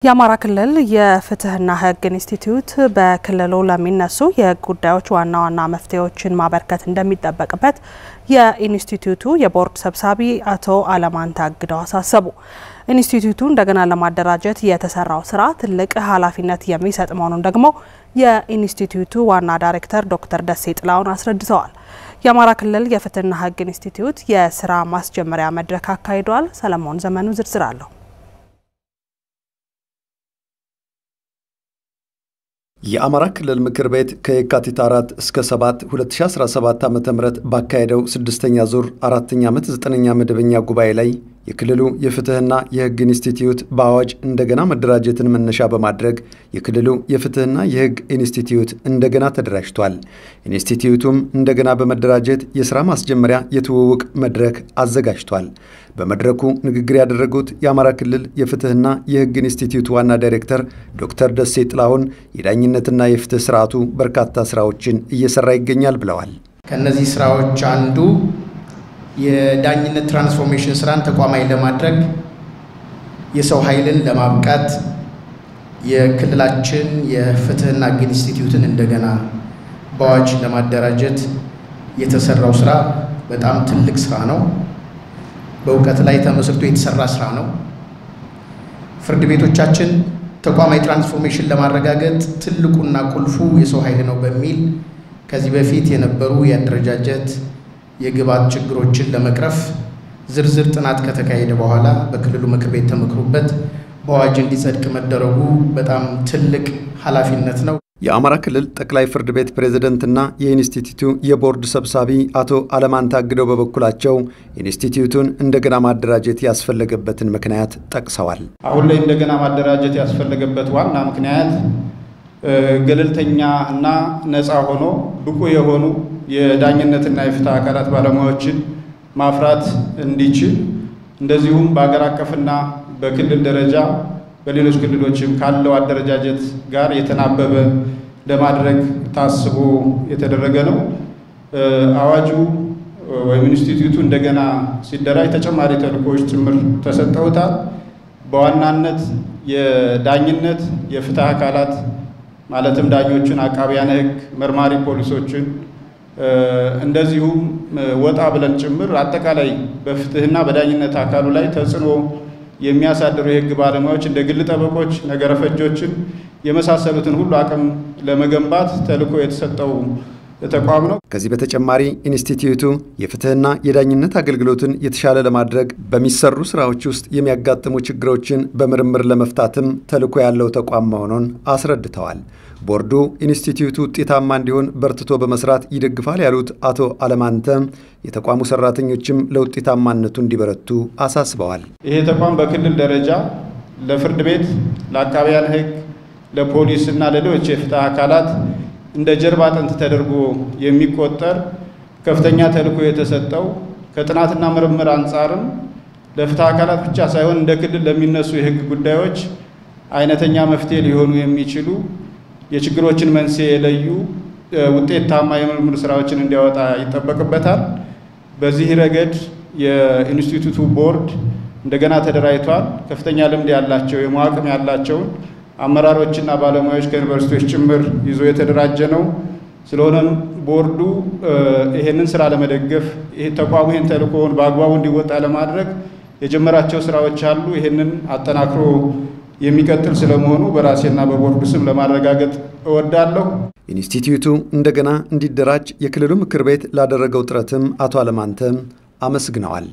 የአማራ ክልል የፍትህና ህግ ኢንስቲትዩት በክልሉ ለሚነሱ የህግ ጉዳዮች ዋና መፍትሄዎችን ማበርከት እንደሚጠበቅበት የኢንስቲትዩቱ የቦርድ ሰብሳቢ አቶ አለማንተ አግደው አሳሰቡ። ኢንስቲትዩቱ እንደገና ለማደራጀት የተሰራው ስራ ትልቅ ኃላፊነት የሚሰጥ መሆኑን ደግሞ የኢንስቲትዩቱ ዋና ዳይሬክተር ዶክተር ደሴ ጥላውን አስረድተዋል። የአማራ ክልል የፍትህና ህግ ኢንስቲትዩት የስራ ማስጀመሪያ መድረክ አካሂዷል። ሰለሞን ዘመኑ ዝርዝር አለው። የአማራ ክልል ምክር ቤት ከየካቲት 4 እስከ 7 2017 ዓ.ም ባካሄደው 6ኛ ዙር 4ኛ ዓመት 9ኛ መደበኛ ጉባኤ ላይ የክልሉ የፍትህና የህግ ኢንስቲትዩት በአዋጅ እንደገና መደራጀትን መነሻ በማድረግ የክልሉ የፍትህና የህግ ኢንስቲትዩት እንደገና ተደራጅቷል። ኢንስቲትዩቱም እንደገና በመደራጀት የሥራ ማስጀመሪያ የትውውቅ መድረክ አዘጋጅቷል። በመድረኩ ንግግር ያደረጉት የአማራ ክልል የፍትህና የህግ ኢንስቲትዩት ዋና ዳይሬክተር ዶክተር ደሴ ጥላውን የዳኝነትና የፍትህ ስርዓቱ በርካታ ስራዎችን እየሰራ ይገኛል ብለዋል። ከነዚህ ስራዎች አንዱ የዳኝነት ትራንስፎርሜሽን ስራን ተቋማዊ ለማድረግ የሰው ኃይልን ለማብቃት የክልላችን የፍትህና ህግ ኢንስቲትዩትን እንደገና በአዋጅ ለማደራጀት የተሰራው ስራ በጣም ትልቅ ስራ ነው። በእውቀት ላይ ተመስርቶ የተሰራ ስራ ነው። ፍርድ ቤቶቻችን ተቋማዊ ትራንስፎርሜሽን ለማረጋገጥ ትልቁና ቁልፉ የሰው ኃይል ነው በሚል ከዚህ በፊት የነበሩ የአደረጃጀት የግብዓት ችግሮችን ለመቅረፍ ዝርዝር ጥናት ከተካሄደ በኋላ በክልሉ ምክር ቤት ተመክሮበት በአዋጅ እንዲጸድቅ መደረጉ በጣም ትልቅ ኃላፊነት ነው። የአማራ ክልል ጠቅላይ ፍርድ ቤት ፕሬዝዳንትና የኢንስቲትዩቱ የቦርድ ሰብሳቢ አቶ አለማንተ አግደው በበኩላቸው ኢንስቲትዩቱን እንደገና ማደራጀት ያስፈለገበትን ምክንያት ጠቅሰዋል። አሁን ላይ እንደገና ማደራጀት ያስፈለገበት ዋና ምክንያት ገለልተኛ እና ነፃ ሆኖ ብቁ የሆኑ የዳኝነትና የፍትህ አካላት ባለሙያዎችን ማፍራት እንዲችል እንደዚሁም በአገር አቀፍና በክልል ደረጃ በሌሎች ክልሎችም ካለው አደረጃጀት ጋር የተናበበ ለማድረግ ታስቦ የተደረገ ነው። አዋጁ ወይም ኢንስቲትዩቱ እንደገና ሲደራጅ ተጨማሪ ተልእኮዎች ጭምር ተሰጠውታል። በዋናነት የዳኝነት የፍትህ አካላት ማለትም ዳኞችን፣ አቃቢያነ ህግ፣ መርማሪ ፖሊሶችን እንደዚሁም ወጣ ብለን ጭምር አጠቃላይ በፍትህና በዳኝነት አካሉ ላይ ተጽዕኖ የሚያሳድሩ የህግ ባለሙያዎች እንደ ግል ጠበቆች፣ ነገረ ፈጆችን የመሳሰሉትን ሁሉ አቅም ለመገንባት ተልእኮ የተሰጠው ተቋም ነው። ከዚህ በተጨማሪ ኢንስቲትዩቱ የፍትህና የዳኝነት አገልግሎትን የተሻለ ለማድረግ በሚሰሩ ስራዎች ውስጥ የሚያጋጥሙ ችግሮችን በምርምር ለመፍታትም ተልእኮ ያለው ተቋም መሆኑን አስረድተዋል። ቦርዱ ኢንስቲትዩቱ ውጤታማ እንዲሆን በርትቶ በመስራት ይደግፋል ያሉት አቶ አለማንተ የተቋሙ ሰራተኞችም ለውጤታማነቱ እንዲበረቱ አሳስበዋል። ይሄ ተቋም በክልል ደረጃ ለፍርድ ቤት፣ ለአቃቢያን ህግ፣ ለፖሊስ እና ለሌሎች የፍትህ አካላት እንደ ጀርባ አጥንት ተደርጎ የሚቆጠር ከፍተኛ ተልእኮ የተሰጠው ከጥናትና ምርምር አንጻርም ለፍትህ አካላት ብቻ ሳይሆን እንደ ክልል ለሚነሱ የህግ ጉዳዮች አይነተኛ መፍትሄ ሊሆኑ የሚችሉ የችግሮችን መንስኤ የለዩ ውጤታማ የምርምር ስራዎችን እንዲያወጣ ይጠበቅበታል። በዚህ ረገድ የኢንስቲትዩቱ ቦርድ እንደገና ተደራጅቷል። ከፍተኛ ልምድ ያላቸው የመዋቅም ያላቸው አመራሮችና ባለሙያዎች ከዩኒቨርሲቲዎች ጭምር ይዞ የተደራጀ ነው። ስለሆነም ቦርዱ ይሄንን ስራ ለመደገፍ ተቋሙ ይሄን ተልእኮውን በአግባቡ እንዲወጣ ለማድረግ የጀመራቸው ስራዎች አሉ። ይሄንን አጠናክሮ የሚቀጥል ስለመሆኑ በራሴና በቦርዱ ስም ለማረጋገጥ እወዳለሁ። ኢንስቲትዩቱ እንደገና እንዲደራጅ የክልሉ ምክር ቤት ላደረገው ጥረትም አቶ አለማንተ አመስግነዋል።